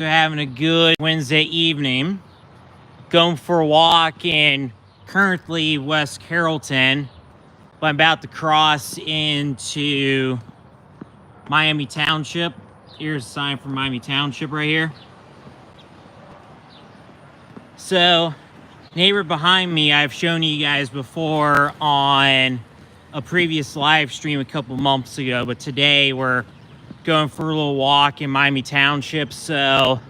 They're having a good Wednesday evening, going for a walk in currently West Carrollton, but I'm about to cross into Miami Township. Here's a sign for Miami Township right here. So, neighbor behind me, I've shown you guys before on a previous live stream a couple months ago, but today we're going for a little walk in Miami Township. So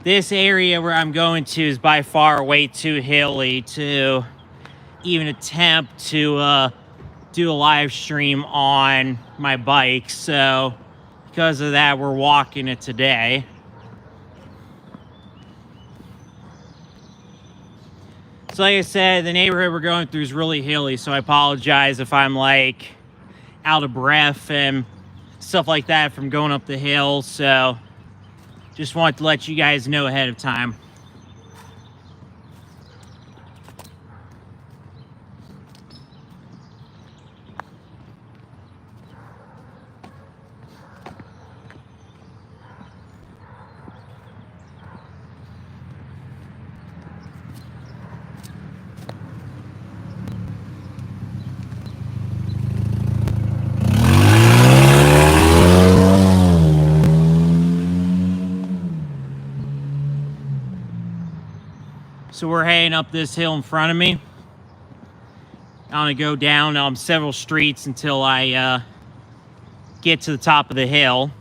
this area where I'm going to is by far way too hilly to even attempt to do a live stream on my bike. So because of that, we're walking it today. So like I said, the neighborhood we're going through is really hilly, so I apologize if I'm like out of breath and stuff like that from going up the hill. So just wanted to let you guys know ahead of time. So we're heading up this hill in front of me. I'm gonna go down several streets until I get to the top of the hill.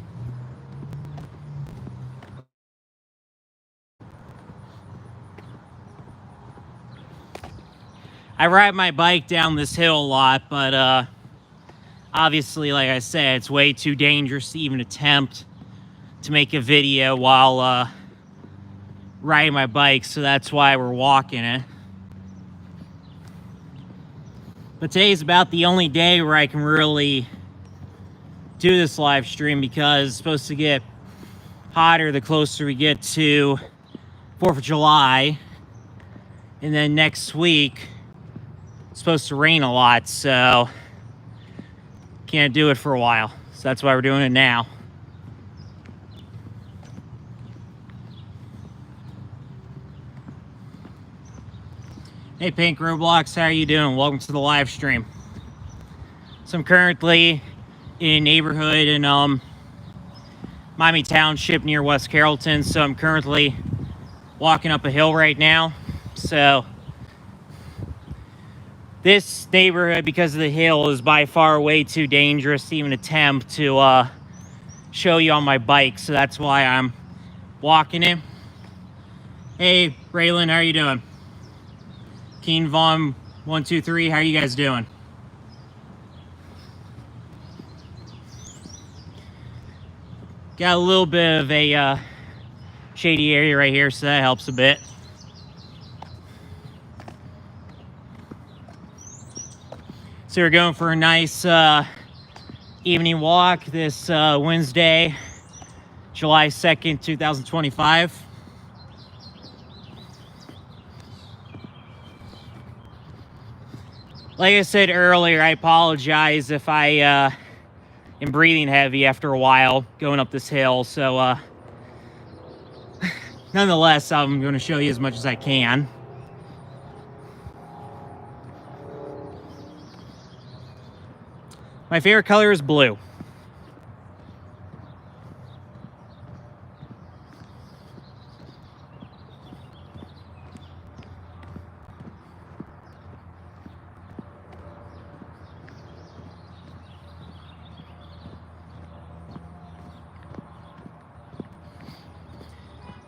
I ride my bike down this hill a lot, but obviously, like I said, it's way too dangerous to even attempt to make a video while riding my bike, so that's why we're walking it. But today's about the only day where I can really do this live stream, because it's supposed to get hotter the closer we get to 4th of July, and then next week it's supposed to rain a lot, so can't do it for a while. So that's why we're doing it now. Hey Pink Roblox, how are you doing? Welcome to the live stream. So I'm currently in a neighborhood in Miami Township near West Carrollton. So I'm currently walking up a hill right now. So this neighborhood, because of the hill, is by far way too dangerous to even attempt to show you on my bike. So that's why I'm walking it. Hey Raylan, how are you doing? Keen Vaughn 123, how are you guys doing? Got a little bit of a shady area right here, so that helps a bit. So we're going for a nice evening walk this Wednesday, July 2nd, 2025. Like I said earlier, I apologize if I am breathing heavy after a while going up this hill. So nonetheless, I'm going to show you as much as I can. My favorite color is blue.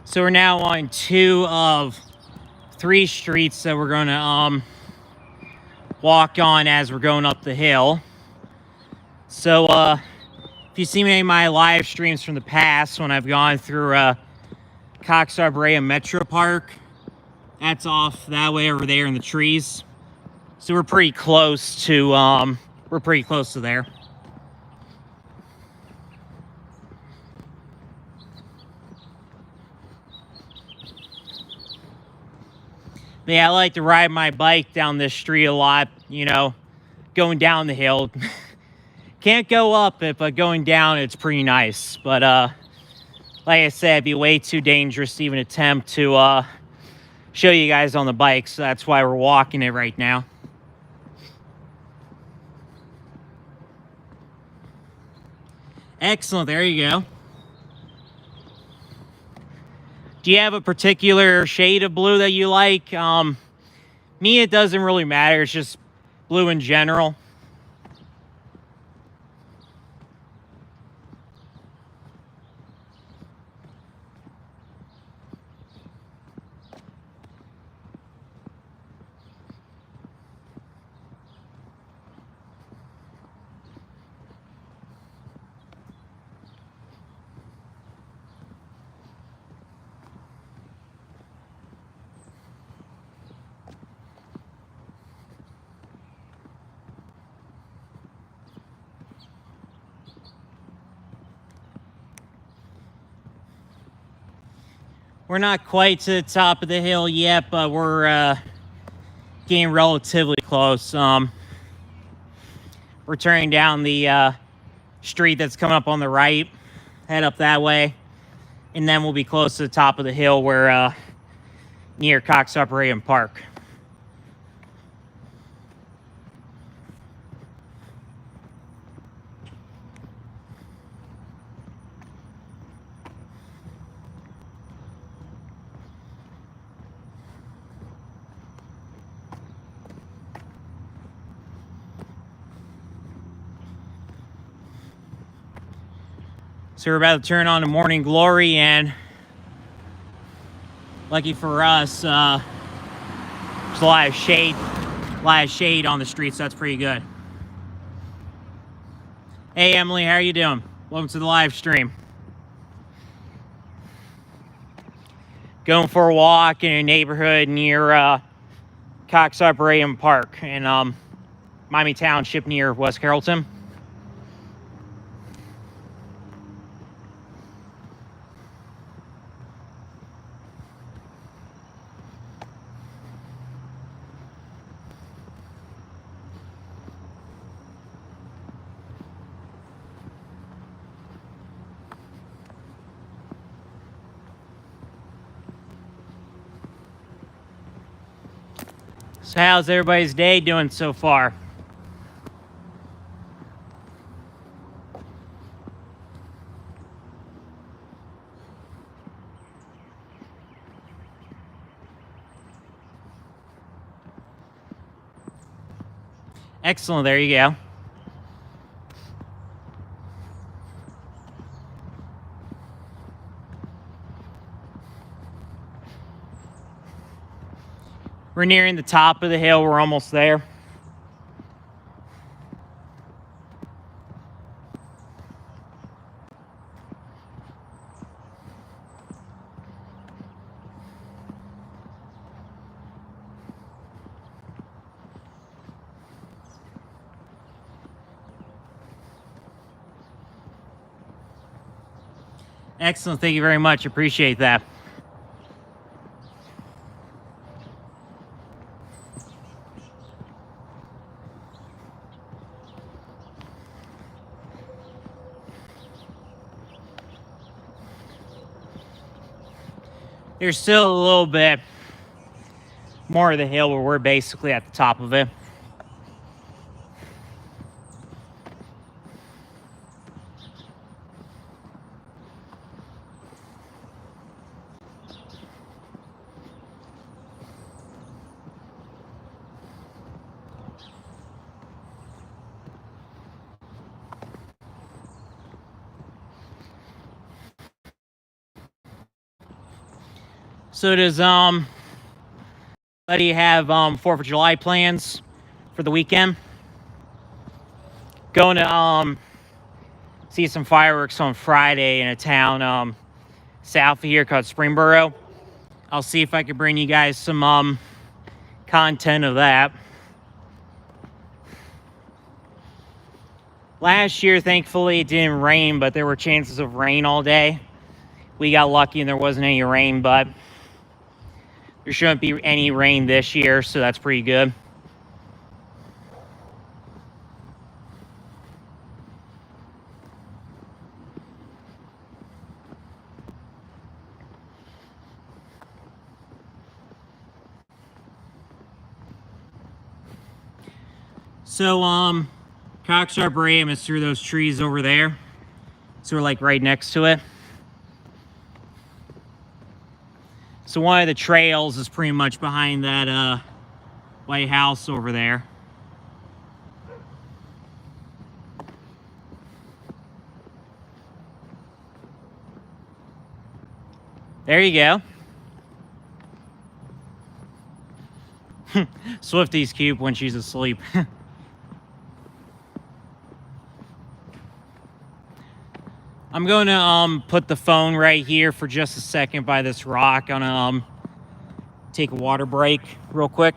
So we're now on 2 of 3 streets that we're going to walk on as we're going up the hill. So if you've seen any of my live streams from the past when I've gone through Cox Arboretum Metro Park, that's off that way over there in the trees. So we're pretty close to there. But yeah, I like to ride my bike down this street a lot, you know, going down the hill. Can't go up it, but going down it's pretty nice. But like I said, it'd be way too dangerous to even attempt to show you guys on the bike, so that's why we're walking it right now. Excellent, there you go. Do you have a particular shade of blue that you like? Me, it doesn't really matter. It's just blue in general. We're not quite to the top of the hill yet, but we're getting relatively close. We're turning down the street that's coming up on the right, head up that way, and then we'll be close to the top of the hill. We're near Cox Operating Park. So we're about to turn on the morning glory, and lucky for us, there's a lot of shade on the streets, so that's pretty good. Hey Emily, how are you doing? Welcome to the live stream. Going for a walk in a neighborhood near Cox Operating Park in Miami Township near West Carrollton. So how's everybody's day doing so far? Excellent, there you go. We're nearing the top of the hill. We're almost there. Excellent. Thank you very much. Appreciate that. There's still a little bit more of the hill where we're basically at the top of it. So does anybody have 4th of July plans for the weekend? Going to see some fireworks on Friday in a town south of here called Springboro. I'll see if I can bring you guys some content of that. Last year, thankfully, it didn't rain, but there were chances of rain all day. We got lucky and there wasn't any rain, but there shouldn't be any rain this year, so that's pretty good. So, Cox Arboretum is through those trees over there. So we're like right next to it. So one of the trails is pretty much behind that White House over there. There you go. Swifty's cute when she's asleep. I'm going to put the phone right here for just a second by this rock. I'm going to take a water break real quick.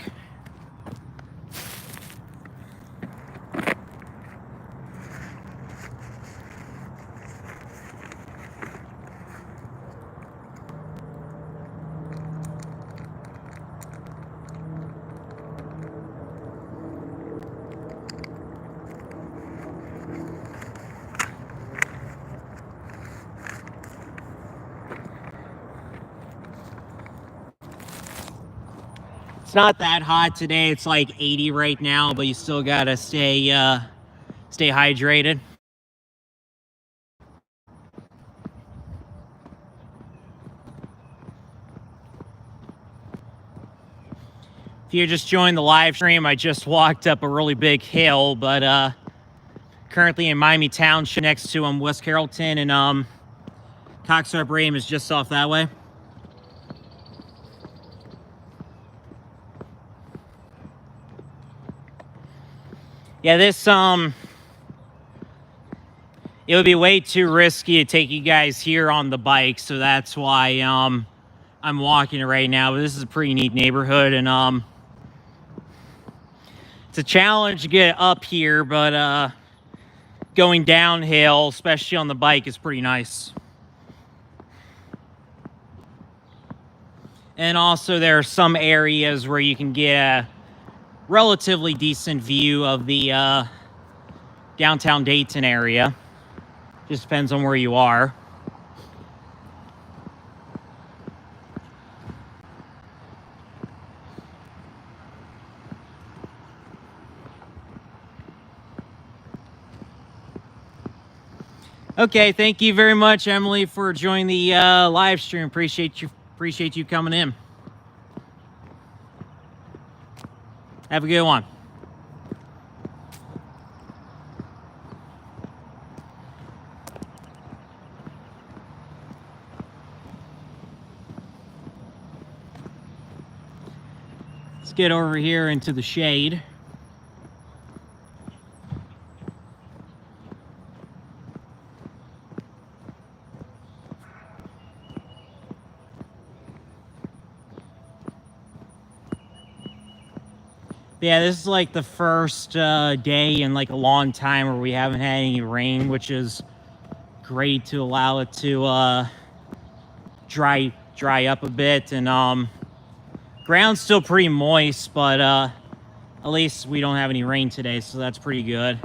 It's not that hot today. It's like 80 right now, but you still gotta stay hydrated. If you're just joining the live stream, I just walked up a really big hill, but currently in Miami Township next to West Carrollton, and Cox Arboretum is just off that way. Yeah, this, it would be way too risky to take you guys here on the bike, so that's why, I'm walking it right now. But this is a pretty neat neighborhood, and, it's a challenge to get up here, but, going downhill, especially on the bike, is pretty nice. And also, there are some areas where you can get a relatively decent view of the downtown Dayton area. Just depends on where you are. Okay, thank you very much, Emily, for joining the live stream. Appreciate you coming in. Have a good one. Let's get over here into the shade. Yeah, this is like the first day in like a long time where we haven't had any rain, which is great to allow it to dry up a bit. And ground's still pretty moist, but at least we don't have any rain today, so that's pretty good.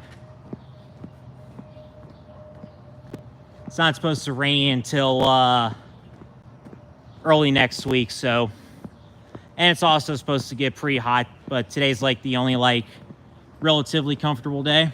It's not supposed to rain until early next week, so. And it's also supposed to get pretty hot, but today's like the only like relatively comfortable day.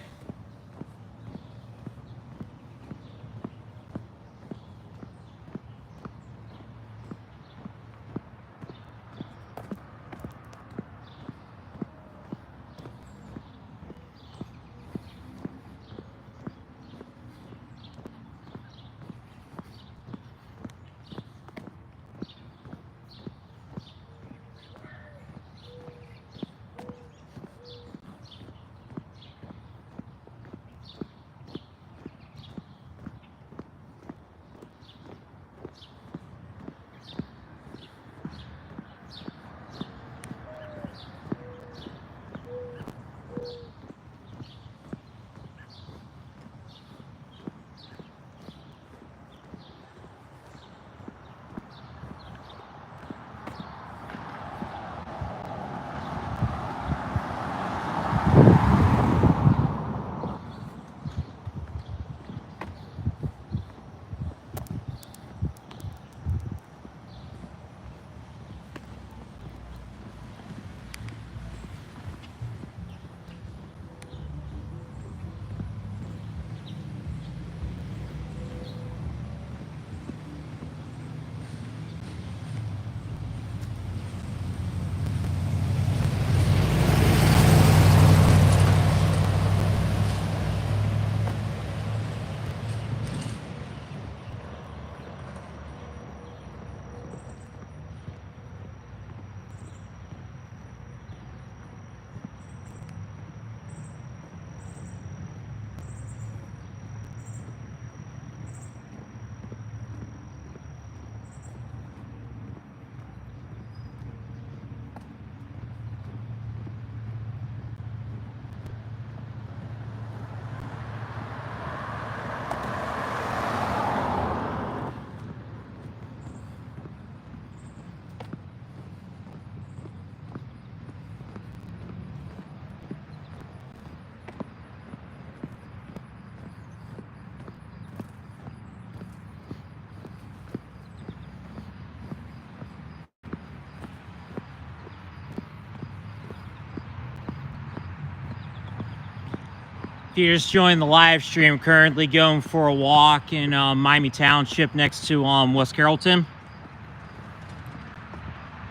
If you just joined the live stream, currently going for a walk in Miami Township next to West Carrollton.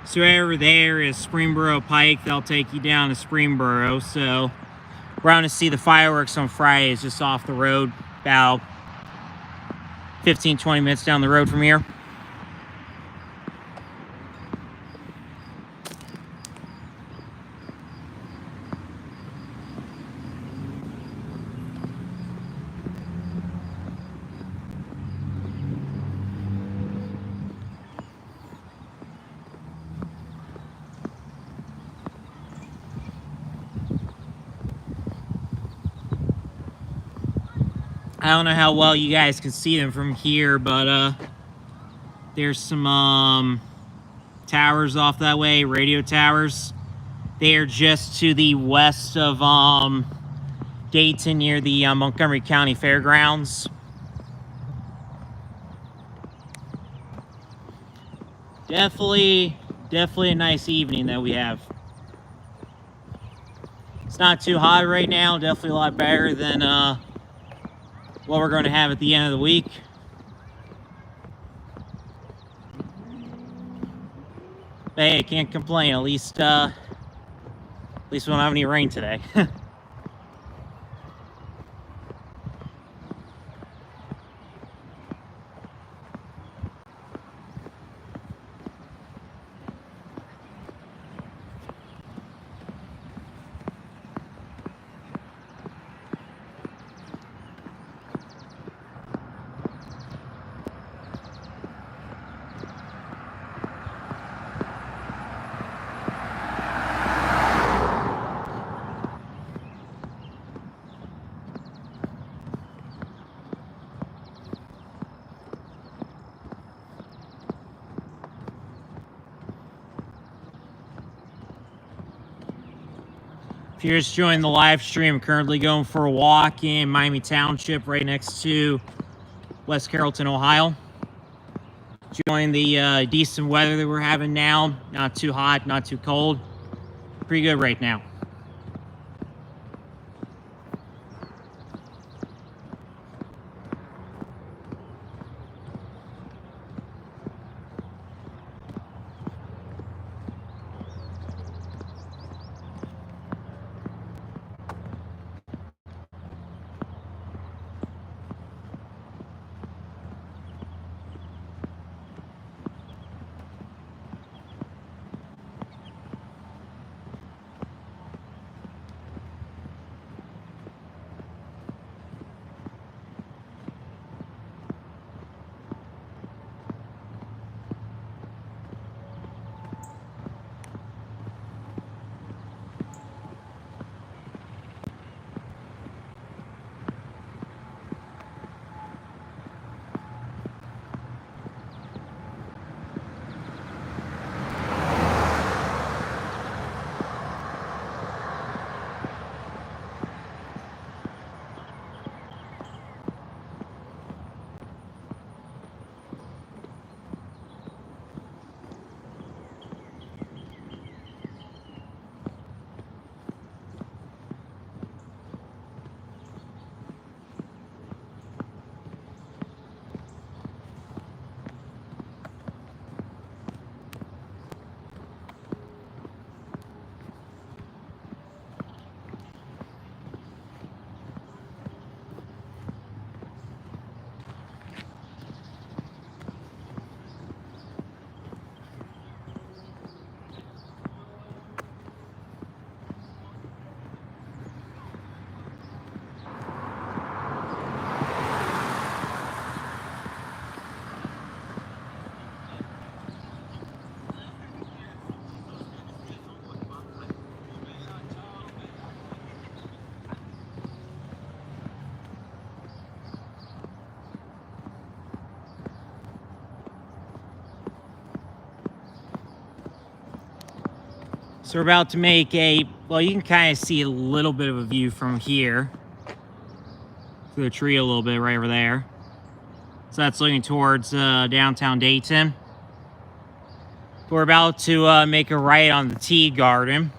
So over there is Springboro Pike. They'll take you down to Springboro. So we're going to see the fireworks on Friday. It's just off the road, about 15-20 minutes down the road from here. I don't know how well you guys can see them from here, but there's some towers off that way, radio towers. They are just to the west of Dayton, near the Montgomery County Fairgrounds. Definitely a nice evening that we have. It's not too hot right now. Definitely a lot better than what we're going to have at the end of the week. But hey, I can't complain. At least we don't have any rain today. If you're just joining the live stream, I'm currently going for a walk in Miami Township, right next to West Carrollton, Ohio. Enjoying the decent weather that we're having now. Not too hot, not too cold. Pretty good right now. So we're about to make a, well, you can kind of see a little bit of a view from here. Through the tree a little bit right over there. So that's looking towards downtown Dayton. We're about to make a right on the tea garden.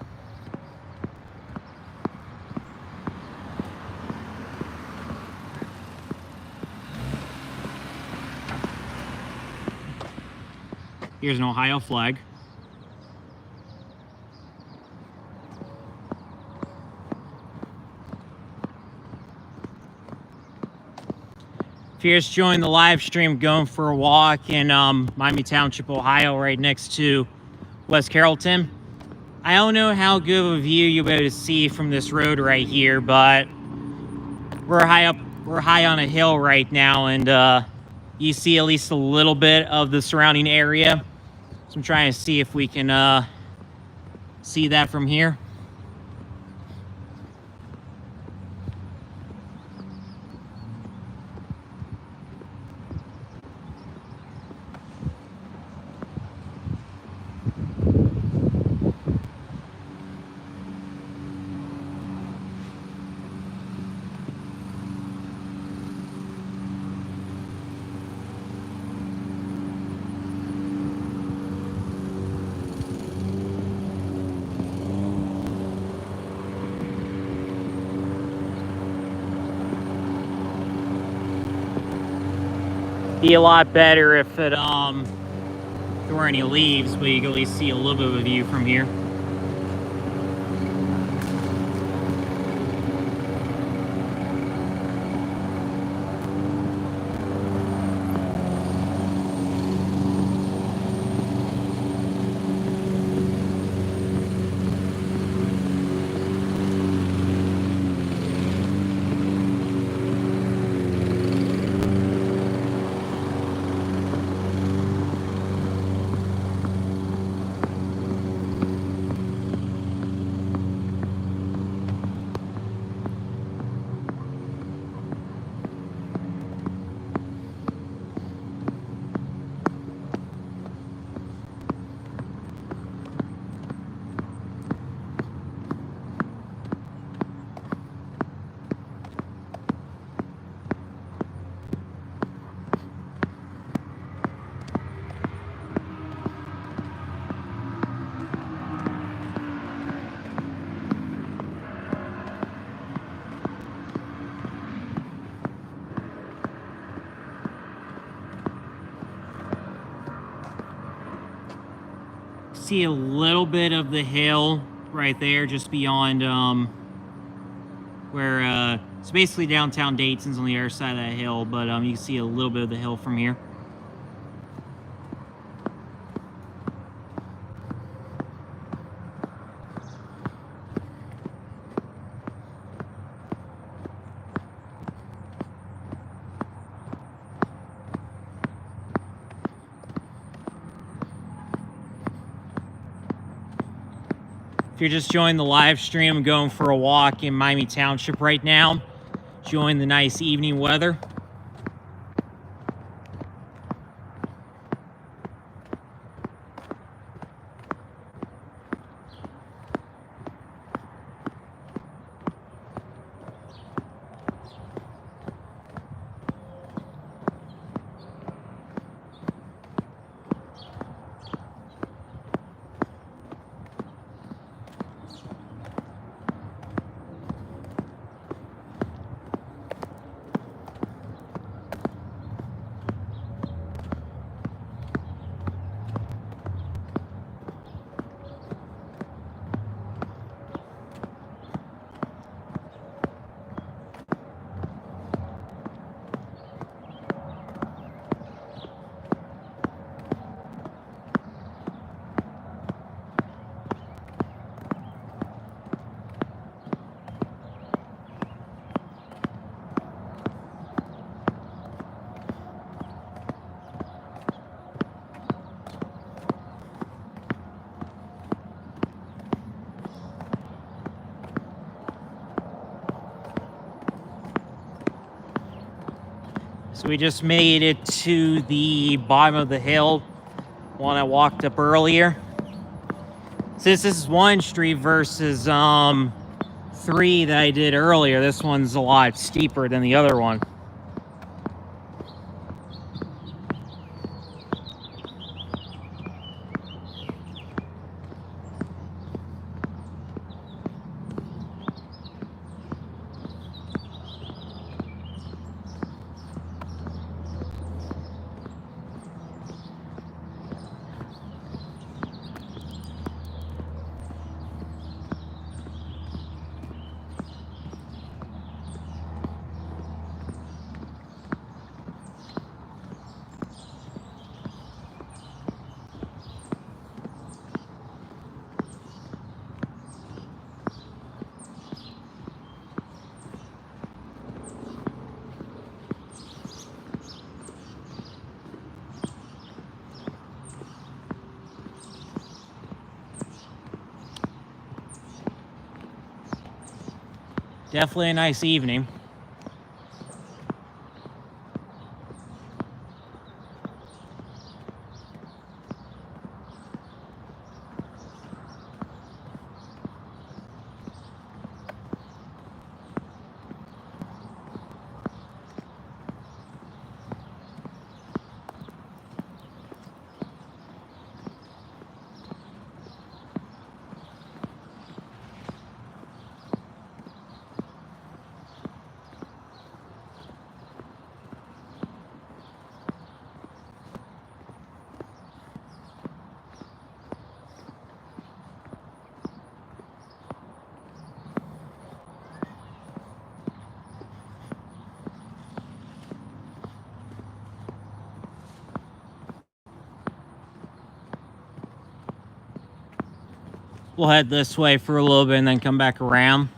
Here's an Ohio flag. If you're just joining the live stream, going for a walk in Miami Township, Ohio, right next to West Carrollton. I don't know how good of a view you'll be able to see from this road right here, but we're high on a hill right now, and you see at least a little bit of the surrounding area. So I'm trying to see if we can see that from here. Be a lot better if it there were any leaves, but you can at least see a little bit of a view from here. See a little bit of the hill right there, just beyond where it's basically downtown Dayton's on the other side of that hill, but you can see a little bit of the hill from here. If you're just joining the live stream, I'm going for a walk in Miami Township right now, enjoying the nice evening weather. So we just made it to the bottom of the hill, one I walked up earlier. Since this is one street versus 3 that I did earlier, this one's a lot steeper than the other one. Definitely a nice evening. We'll head this way for a little bit and then come back around.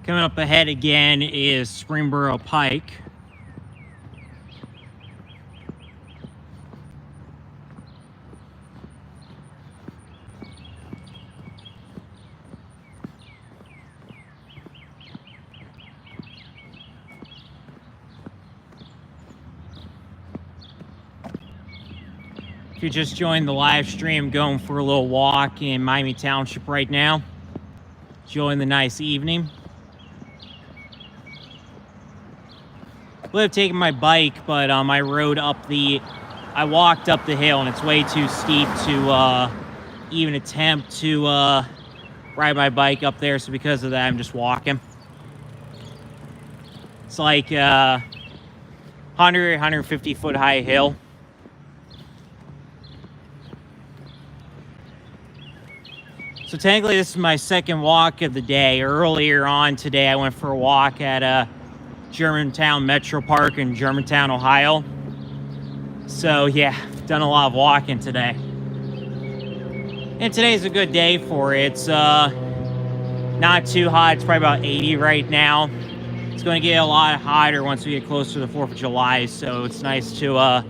Coming up ahead again is Springboro Pike. If you just joined the live stream, going for a little walk in Miami Township right now. Enjoying the nice evening. Would have taken my bike, but I walked up the hill, and it's way too steep to even attempt to ride my bike up there. So because of that, I'm just walking. It's like 150 foot high hill. So technically, this is my second walk of the day. Earlier on today, I went for a walk at Germantown Metro Park in Germantown, Ohio. So yeah, done a lot of walking today. And today's a good day for it. It's not too hot. It's probably about 80 right now. It's going to get a lot hotter once we get closer to the 4th of July. So it's nice to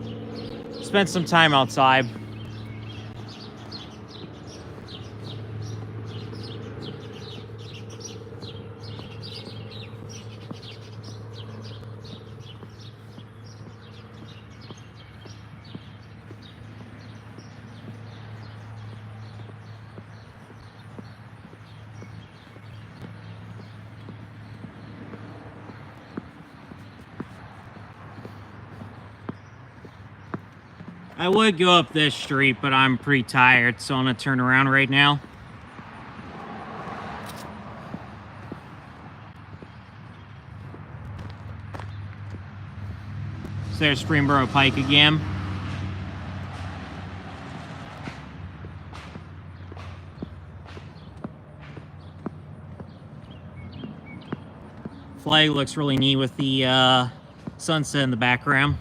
spend some time outside. I would go up this street, but I'm pretty tired, so I'm going to turn around right now. So there's Springboro Pike again. Flag looks really neat with the sunset in the background.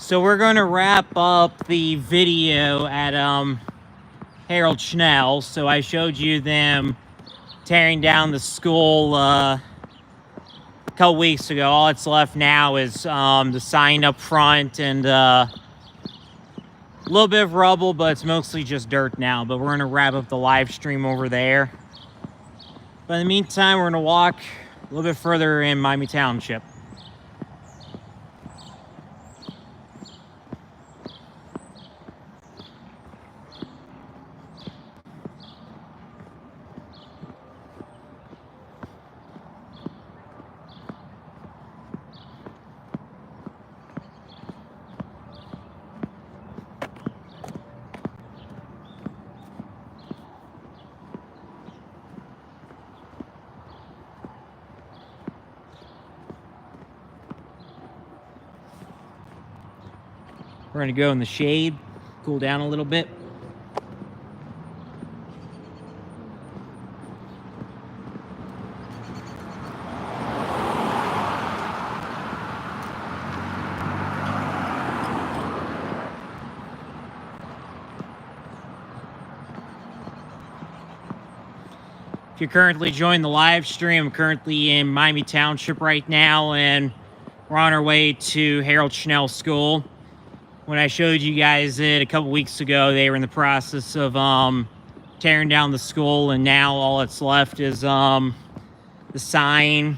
So we're going to wrap up the video at Harold Schnell. So I showed you them tearing down the school a couple weeks ago. All that's left now is the sign up front and a little bit of rubble, but it's mostly just dirt now. But we're going to wrap up the live stream over there. But in the meantime, we're going to walk a little bit further in Miami Township. We're going to go in the shade, cool down a little bit. If you're currently joining the live stream, I'm currently in Miami Township right now, and we're on our way to Harold Schnell School. When I showed you guys it a couple weeks ago, they were in the process of tearing down the school, and now all that's left is the sign,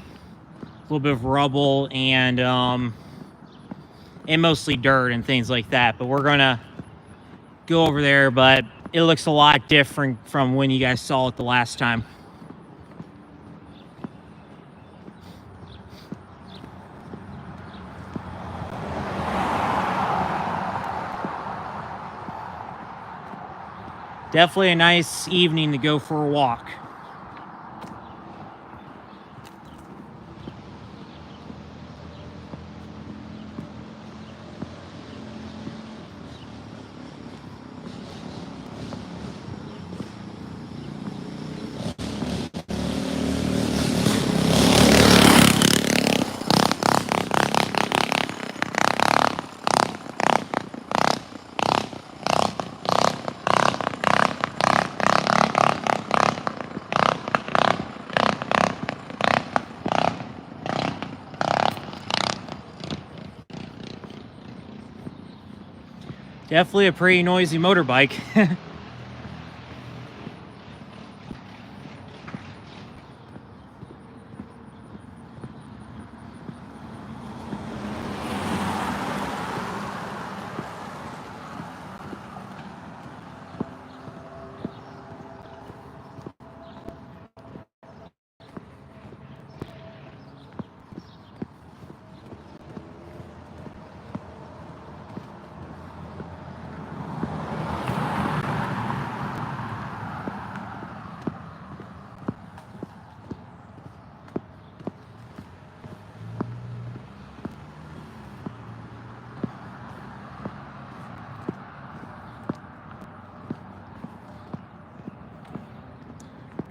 a little bit of rubble, and mostly dirt and things like that. But we're gonna go over there, but it looks a lot different from when you guys saw it the last time. Definitely a nice evening to go for a walk. Definitely a pretty noisy motorbike.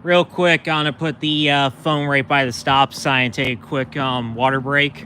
Real quick, I'm gonna put the phone right by the stop sign and take a quick water break.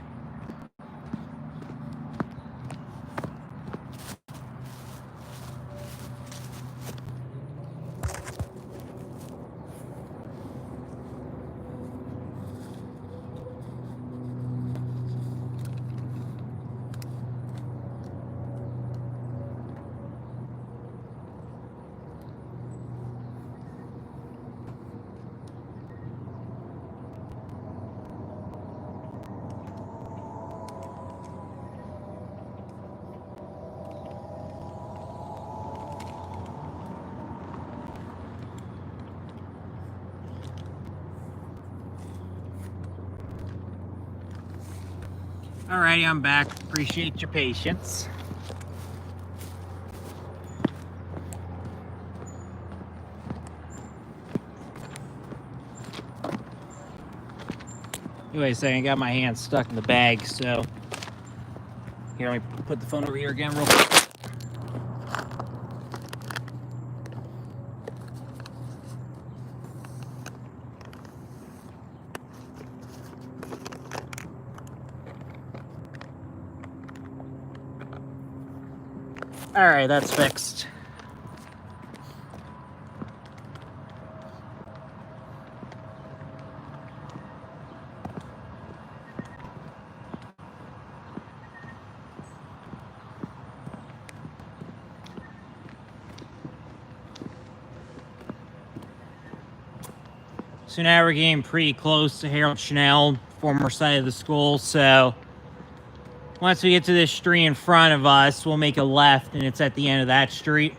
Alrighty, I'm back. Appreciate your patience. Wait a second, I got my hand stuck in the bag, so here, let me put the phone over here again real quick. All right, that's fixed. So now we're getting pretty close to Harold Schnell, former site of the school. So once we get to this street in front of us, we'll make a left, and it's at the end of that street.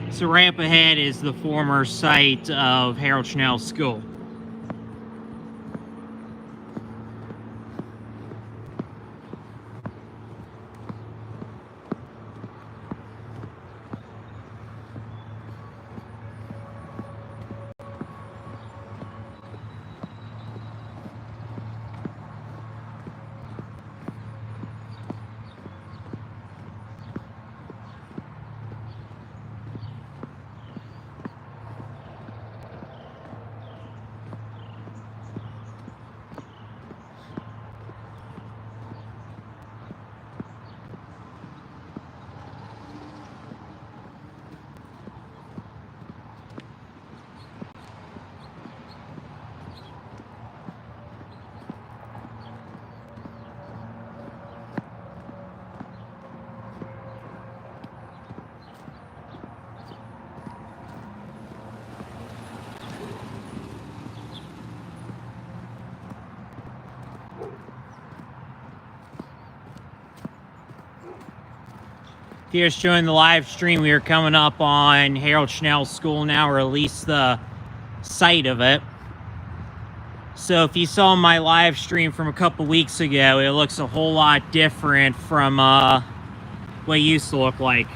So right up ahead is the former site of Harold Schnell School. If you're showing the live stream, we are coming up on Harold Schnell School now, or at least the site of it. So if you saw my live stream from a couple weeks ago, it looks a whole lot different from what it used to look like.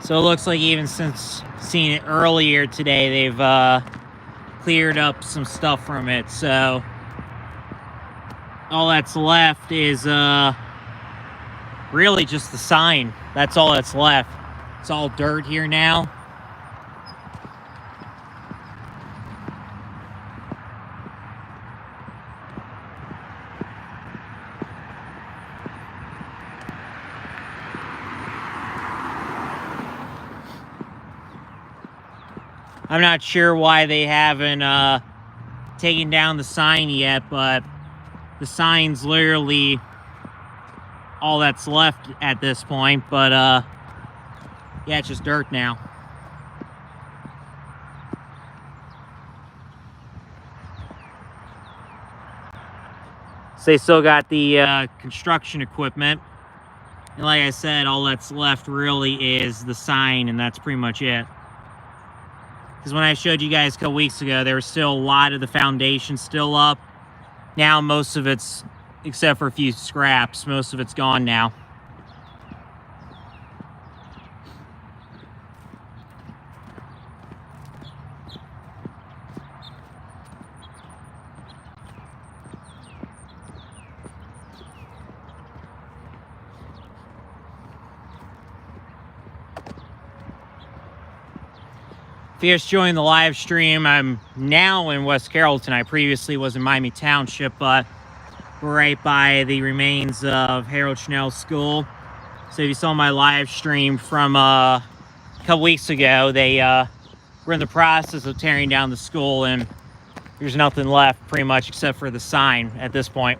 So it looks like even since seeing it earlier today, they've cleared up some stuff from it. So all that's left is really just the sign. That's all that's left. It's all dirt here now. I'm not sure why they haven't taken down the sign yet, but the sign's literally all that's left at this point. But yeah, it's just dirt now. So they still got the construction equipment. And like I said, all that's left really is the sign, and that's pretty much it. Because when I showed you guys a couple weeks ago, there was still a lot of the foundation still up. Now most of it's, except for a few scraps, most of it's gone now. If you're just joining the live stream, I'm now in West Carrollton. I previously was in Miami Township, but we're right by the remains of Harold Schnell School. So if you saw my live stream from a couple weeks ago, they were in the process of tearing down the school, and there's nothing left pretty much except for the sign at this point.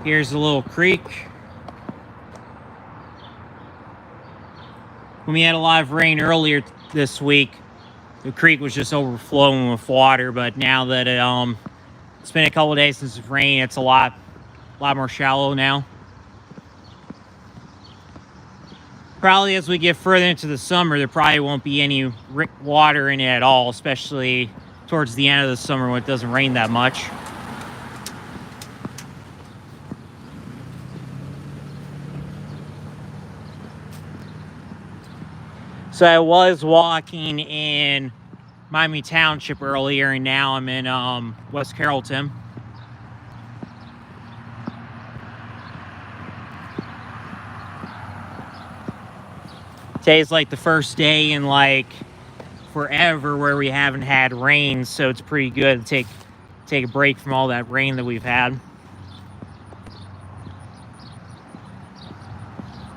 Here's a little creek. When we had a lot of rain earlier this week, the creek was just overflowing with water, but now that it's been a couple of days since it's rained, it's a lot more shallow now. Probably as we get further into the summer, there probably won't be any water in it at all, especially towards the end of the summer when it doesn't rain that much. So I was walking in Miami Township earlier, and now I'm in West Carrollton. Today's like the first day in like forever where we haven't had rain, so it's pretty good to take a break from all that rain that we've had.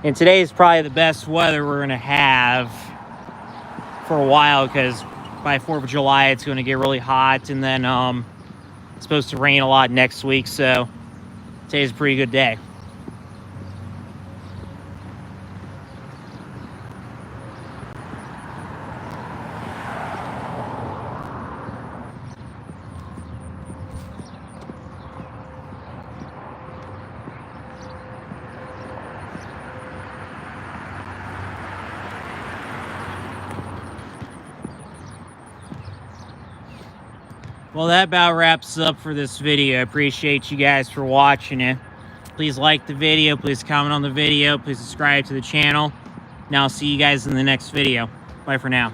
And today is probably the best weather we're gonna have for a while, because by 4th of July it's going to get really hot, and then it's supposed to rain a lot next week, so today's a pretty good day. Well, that about wraps up for this video. I appreciate you guys for watching it. Please like the video, please comment on the video, please subscribe to the channel. Now I'll see you guys in the next video. Bye for now.